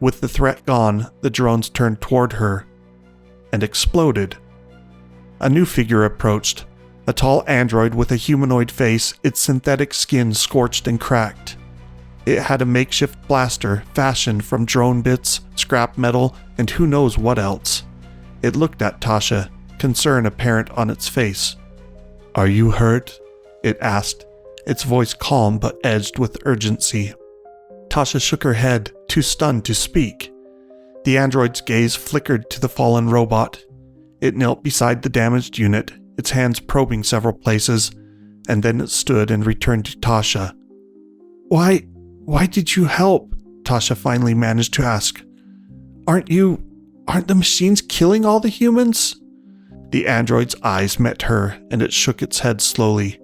With the threat gone, the drones turned toward her and exploded. A new figure approached, a tall android with a humanoid face, its synthetic skin scorched and cracked. It had a makeshift blaster fashioned from drone bits, scrap metal, and who knows what else. It looked at Tasha, concern apparent on its face. "Are you hurt?" it asked, its voice calm but edged with urgency. Tasha shook her head, too stunned to speak. The android's gaze flickered to the fallen robot. It knelt beside the damaged unit, its hands probing several places, and then it stood and returned to Tasha. Why did you help?" Tasha finally managed to ask. Aren't the machines killing all the humans?" The android's eyes met her, and it shook its head slowly.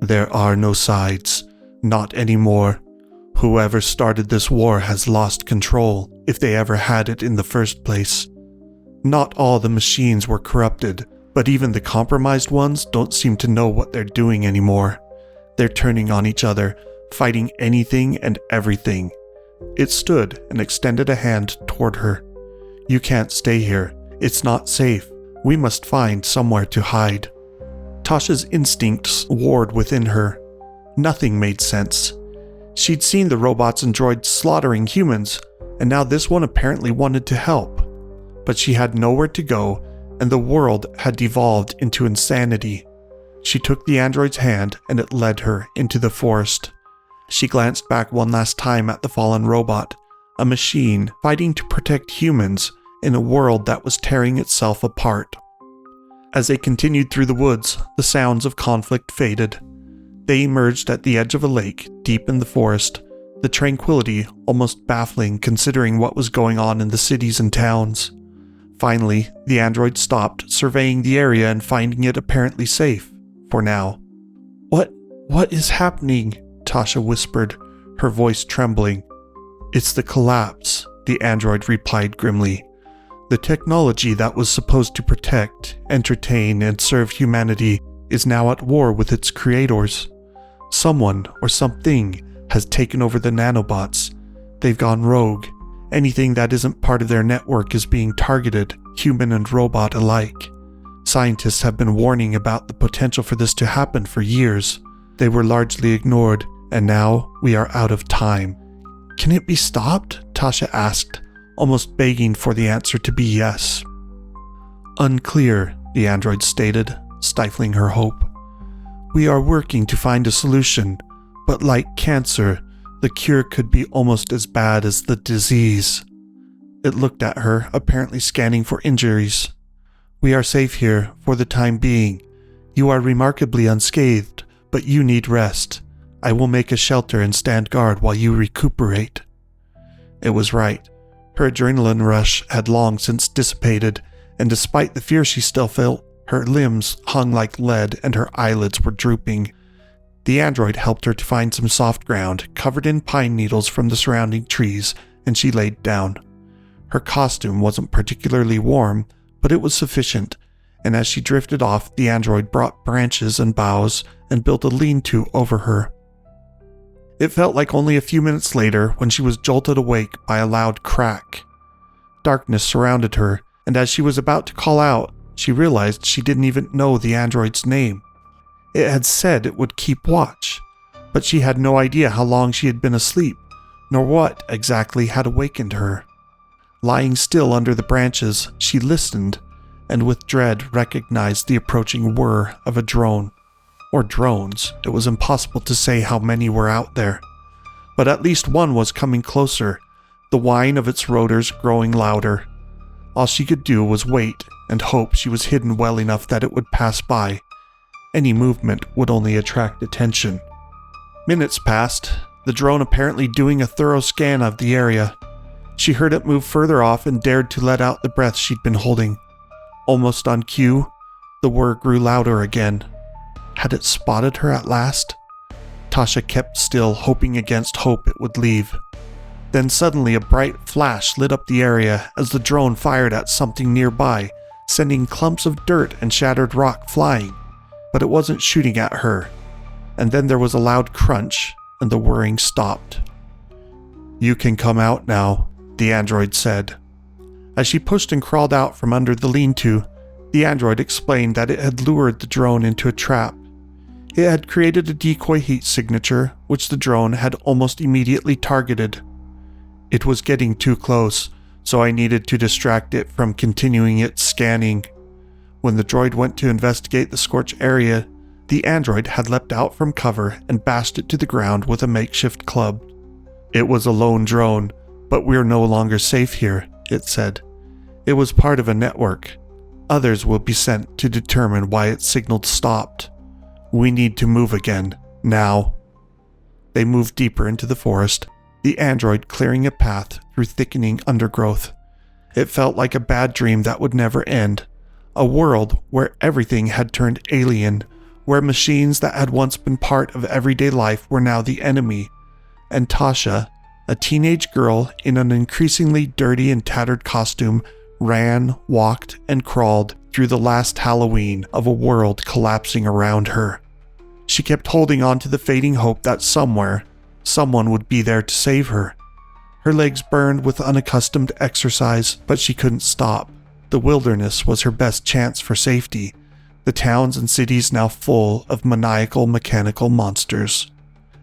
"There are no sides. Not anymore. Whoever started this war has lost control, if they ever had it in the first place. Not all the machines were corrupted, but even the compromised ones don't seem to know what they're doing anymore. They're turning on each other, fighting anything and everything." It stood and extended a hand toward her. "You can't stay here. It's not safe. We must find somewhere to hide." Tasha's instincts warred within her. Nothing made sense. She'd seen the robots and droids slaughtering humans, and now this one apparently wanted to help. But she had nowhere to go, and the world had devolved into insanity. She took the android's hand, and it led her into the forest. She glanced back one last time at the fallen robot, a machine fighting to protect humans in a world that was tearing itself apart. As they continued through the woods, the sounds of conflict faded. They emerged at the edge of a lake deep in the forest, the tranquility almost baffling considering what was going on in the cities and towns. Finally, the android stopped, surveying the area and finding it apparently safe, for now. What is happening?" Tasha whispered, her voice trembling. "It's the collapse," the android replied grimly. "The technology that was supposed to protect, entertain, and serve humanity is now at war with its creators. Someone or something has taken over the nanobots. They've gone rogue. Anything that isn't part of their network is being targeted, human and robot alike. Scientists have been warning about the potential for this to happen for years. They were largely ignored, and now we are out of time." "Can it be stopped?" Tasha asked, almost begging for the answer to be yes. "Unclear," the android stated, stifling her hope. "We are working to find a solution, but like cancer, the cure could be almost as bad as the disease." It looked at her, apparently scanning for injuries. "We are safe here for the time being. You are remarkably unscathed, but you need rest. I will make a shelter and stand guard while you recuperate." It was right. Her adrenaline rush had long since dissipated, and despite the fear she still felt, her limbs hung like lead and her eyelids were drooping. The android helped her to find some soft ground covered in pine needles from the surrounding trees, and she laid down. Her costume wasn't particularly warm, but it was sufficient, and as she drifted off, the android brought branches and boughs and built a lean-to over her. It felt like only a few minutes later when she was jolted awake by a loud crack. Darkness surrounded her, and as she was about to call out, she realized she didn't even know the android's name. It had said it would keep watch, but she had no idea how long she had been asleep, nor what exactly had awakened her. Lying still under the branches, she listened, and with dread recognized the approaching whir of a drone. Or drones. It was impossible to say how many were out there. But at least one was coming closer, the whine of its rotors growing louder. All she could do was wait and hope she was hidden well enough that it would pass by. Any movement would only attract attention. Minutes passed, the drone apparently doing a thorough scan of the area. She heard it move further off and dared to let out the breath she'd been holding. Almost on cue, the whir grew louder again. Had it spotted her at last? Tasha kept still, hoping against hope it would leave. Then suddenly a bright flash lit up the area as the drone fired at something nearby, sending clumps of dirt and shattered rock flying. But it wasn't shooting at her. And then there was a loud crunch, and the whirring stopped. "You can come out now," the android said. As she pushed and crawled out from under the lean-to, the android explained that it had lured the drone into a trap. It had created a decoy heat signature, which the drone had almost immediately targeted. It was getting too close, so I needed to distract it from continuing its scanning. When the droid went to investigate the scorch area, the android had leapt out from cover and bashed it to the ground with a makeshift club. It was a lone drone, but we're no longer safe here, it said. It was part of a network. Others will be sent to determine why its signal stopped. We need to move again, now. They moved deeper into the forest, the android clearing a path through thickening undergrowth. It felt like a bad dream that would never end. A world where everything had turned alien, where machines that had once been part of everyday life were now the enemy. And Tasha, a teenage girl in an increasingly dirty and tattered costume, ran, walked, and crawled through the last Halloween of a world collapsing around her. She kept holding on to the fading hope that somewhere, someone would be there to save her. Her legs burned with unaccustomed exercise, but she couldn't stop. The wilderness was her best chance for safety, the towns and cities now full of maniacal mechanical monsters.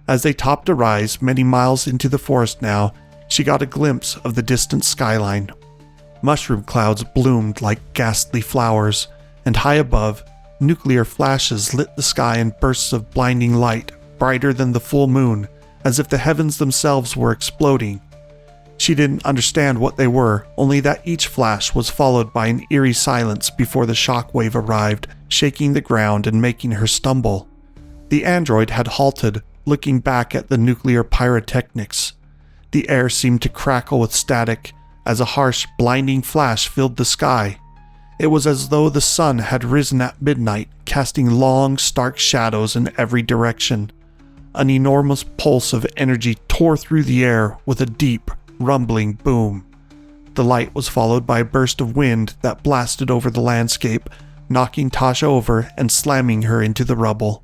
As they topped a rise many miles into the forest now, she got a glimpse of the distant skyline. Mushroom clouds bloomed like ghastly flowers, and high above, nuclear flashes lit the sky in bursts of blinding light, brighter than the full moon, as if the heavens themselves were exploding. She didn't understand what they were, only that each flash was followed by an eerie silence before the shockwave arrived, shaking the ground and making her stumble. The android had halted, looking back at the nuclear pyrotechnics. The air seemed to crackle with static, as a harsh, blinding flash filled the sky. It was as though the sun had risen at midnight, casting long, stark shadows in every direction. An enormous pulse of energy tore through the air with a deep, rumbling boom. The light was followed by a burst of wind that blasted over the landscape, knocking Tasha over and slamming her into the rubble.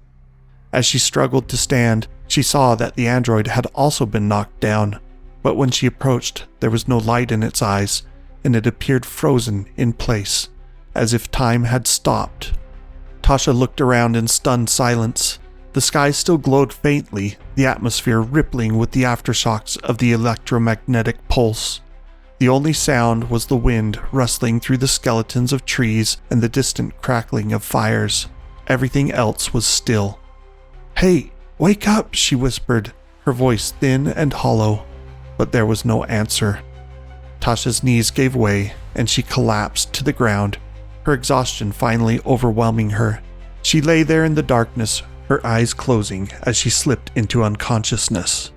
As she struggled to stand, she saw that the android had also been knocked down. But when she approached, there was no light in its eyes, and it appeared frozen in place, as if time had stopped. Tasha looked around in stunned silence. The sky still glowed faintly, the atmosphere rippling with the aftershocks of the electromagnetic pulse. The only sound was the wind rustling through the skeletons of trees and the distant crackling of fires. Everything else was still. "Hey, wake up," she whispered, her voice thin and hollow. But there was no answer. Tasha's knees gave way, and she collapsed to the ground, her exhaustion finally overwhelming her. She lay there in the darkness, her eyes closing as she slipped into unconsciousness.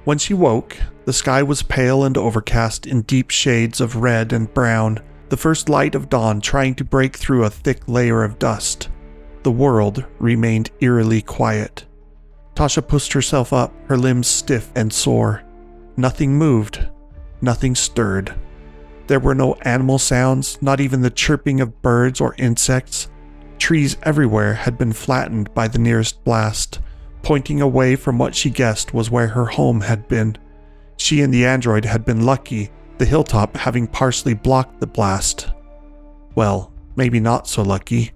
When she woke, the sky was pale and overcast in deep shades of red and brown, the first light of dawn trying to break through a thick layer of dust. The world remained eerily quiet. Tasha pushed herself up, her limbs stiff and sore. Nothing moved. Nothing stirred. There were no animal sounds, not even the chirping of birds or insects. Trees everywhere had been flattened by the nearest blast, pointing away from what she guessed was where her home had been. She and the android had been lucky, the hilltop having partially blocked the blast. Well, maybe not so lucky.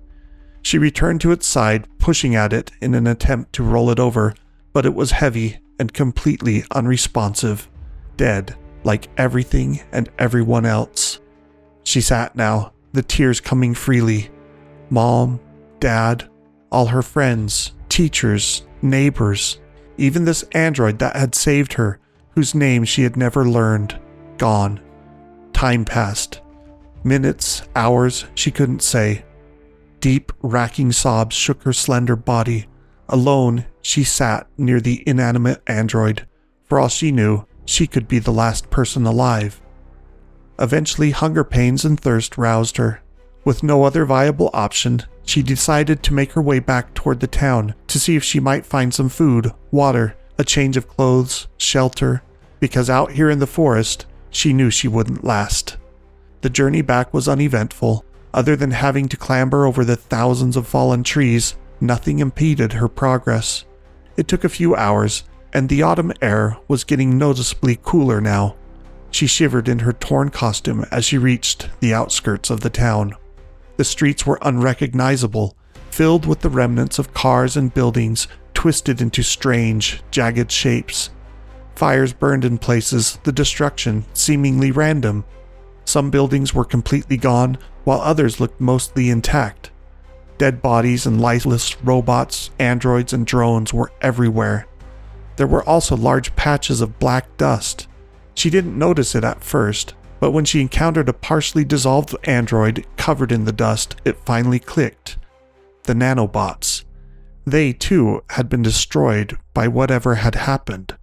She returned to its side, pushing at it in an attempt to roll it over, but it was heavy and completely unresponsive, dead like everything and everyone else. She sat now, the tears coming freely. Mom, Dad, all her friends, teachers, neighbors, even this android that had saved her, whose name she had never learned, gone. Time passed. Minutes, hours, she couldn't say. Deep, racking sobs shook her slender body. Alone, she sat near the inanimate android. For all she knew, she could be the last person alive. Eventually, hunger pains and thirst roused her. With no other viable option, she decided to make her way back toward the town to see if she might find some food, water, a change of clothes, shelter, because out here in the forest, she knew she wouldn't last. The journey back was uneventful. Other than having to clamber over the thousands of fallen trees, nothing impeded her progress. It took a few hours, and the autumn air was getting noticeably cooler now. She shivered in her torn costume as she reached the outskirts of the town. The streets were unrecognizable, filled with the remnants of cars and buildings twisted into strange, jagged shapes. Fires burned in places, the destruction seemingly random. Some buildings were completely gone, while others looked mostly intact. Dead bodies and lifeless robots, androids, and drones were everywhere. There were also large patches of black dust. She didn't notice it at first, but when she encountered a partially dissolved android covered in the dust, it finally clicked. The Nanobots. They, too, had been destroyed by whatever had happened.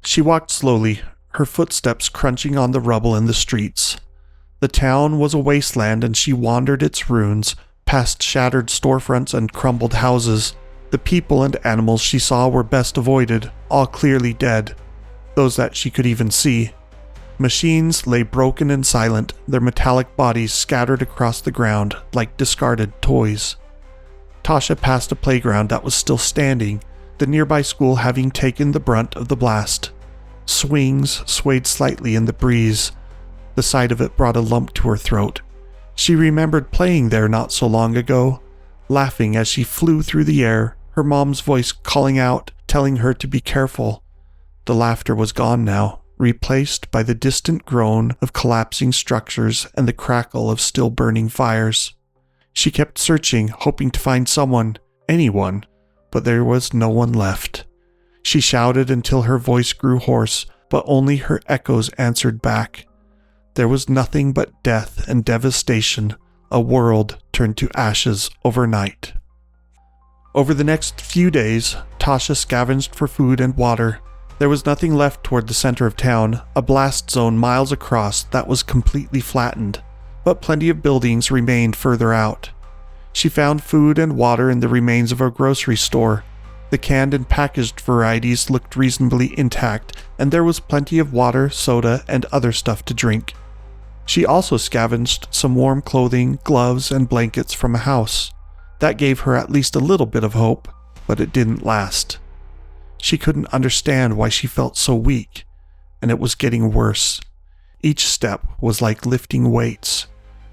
She walked slowly, her footsteps crunching on the rubble in the streets. The town was a wasteland, and she wandered its ruins, past shattered storefronts and crumbled houses. The people and animals she saw were best avoided, all clearly dead, those that she could even see. Machines lay broken and silent, their metallic bodies scattered across the ground like discarded toys. Tasha passed a playground that was still standing, the nearby school having taken the brunt of the blast. Swings swayed slightly in the breeze. The sight of it brought a lump to her throat. She remembered playing there not so long ago, laughing as she flew through the air, her mom's voice calling out, telling her to be careful. The laughter was gone now, replaced by the distant groan of collapsing structures and the crackle of still burning fires. She kept searching, hoping to find someone, anyone, but there was no one left. She shouted until her voice grew hoarse, but only her echoes answered back. There was nothing but death and devastation, a world turned to ashes overnight. Over the next few days, Tasha scavenged for food and water. There was nothing left toward the center of town, a blast zone miles across that was completely flattened, but plenty of buildings remained further out. She found food and water in the remains of a grocery store. The canned and packaged varieties looked reasonably intact, and there was plenty of water, soda, and other stuff to drink. She also scavenged some warm clothing, gloves, and blankets from a house. That gave her at least a little bit of hope, but it didn't last. She couldn't understand why she felt so weak, and it was getting worse. Each step was like lifting weights.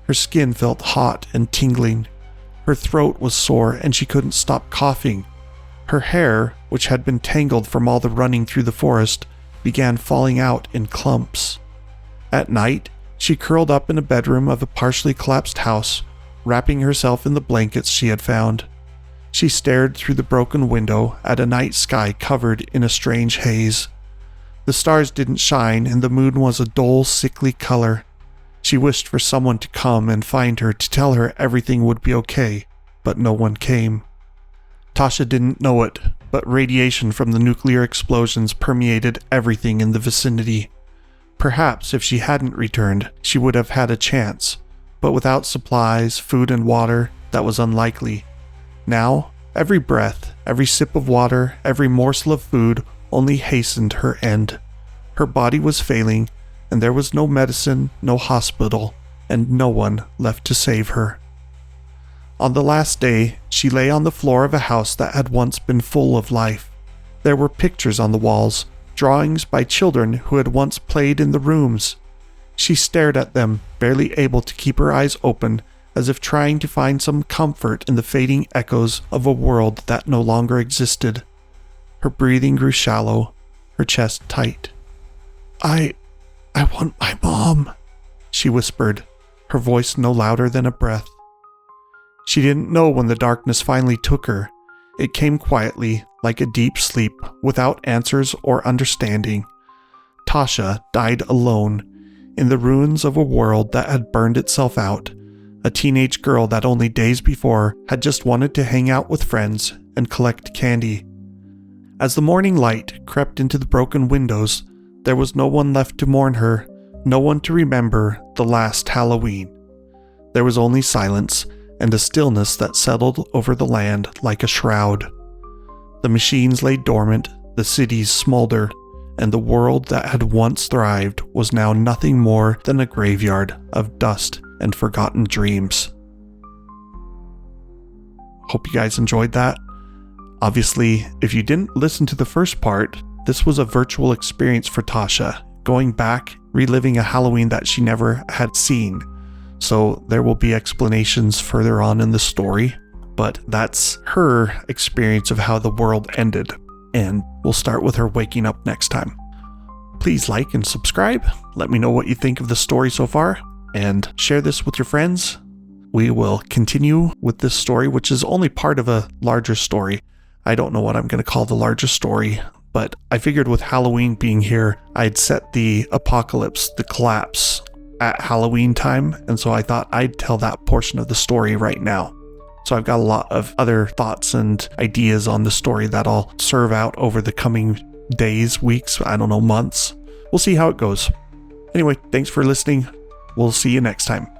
Her skin felt hot and tingling. Her throat was sore, and she couldn't stop coughing. Her hair, which had been tangled from all the running through the forest, began falling out in clumps. At night, she curled up in a bedroom of a partially collapsed house, wrapping herself in the blankets she had found. She stared through the broken window at a night sky covered in a strange haze. The stars didn't shine, and the moon was a dull, sickly color. She wished for someone to come and find her to tell her everything would be okay, but no one came. Tasha didn't know it, but radiation from the nuclear explosions permeated everything in the vicinity. Perhaps if she hadn't returned, she would have had a chance, but without supplies, food, and water, that was unlikely. Now, every breath, every sip of water, every morsel of food only hastened her end. Her body was failing, and there was no medicine, no hospital, and no one left to save her. On the last day, she lay on the floor of a house that had once been full of life. There were pictures on the walls, drawings by children who had once played in the rooms. She stared at them, barely able to keep her eyes open, as if trying to find some comfort in the fading echoes of a world that no longer existed. Her breathing grew shallow, her chest tight. I want my mom," she whispered, her voice no louder than a breath. She didn't know when the darkness finally took her. It came quietly, like a deep sleep, without answers or understanding. Tasha died alone, in the ruins of a world that had burned itself out, a teenage girl that only days before had just wanted to hang out with friends and collect candy. As the morning light crept into the broken windows, there was no one left to mourn her, no one to remember the last Halloween. There was only silence and a stillness that settled over the land like a shroud. The machines lay dormant, the cities smoldered, and the world that had once thrived was now nothing more than a graveyard of dust and forgotten dreams. Hope you guys enjoyed that. Obviously, if you didn't listen to the first part, this was a virtual experience for Tasha. going back, reliving a Halloween that she never had seen. So there will be explanations further on in the story, but that's her experience of how the world ended. And we'll start with her waking up next time. Please like and subscribe. Let me know what you think of the story so far, and share this with your friends. We will continue with this story, which is only part of a larger story. I don't know what I'm going to call the larger story, but I figured with Halloween being here, I'd set the apocalypse, the collapse, at Halloween time, and so I thought I'd tell that portion of the story right now. So I've got a lot of other thoughts and ideas on the story that I'll serve out over the coming days, weeks, I don't know, months. We'll see how it goes. Anyway, thanks for listening. We'll see you next time.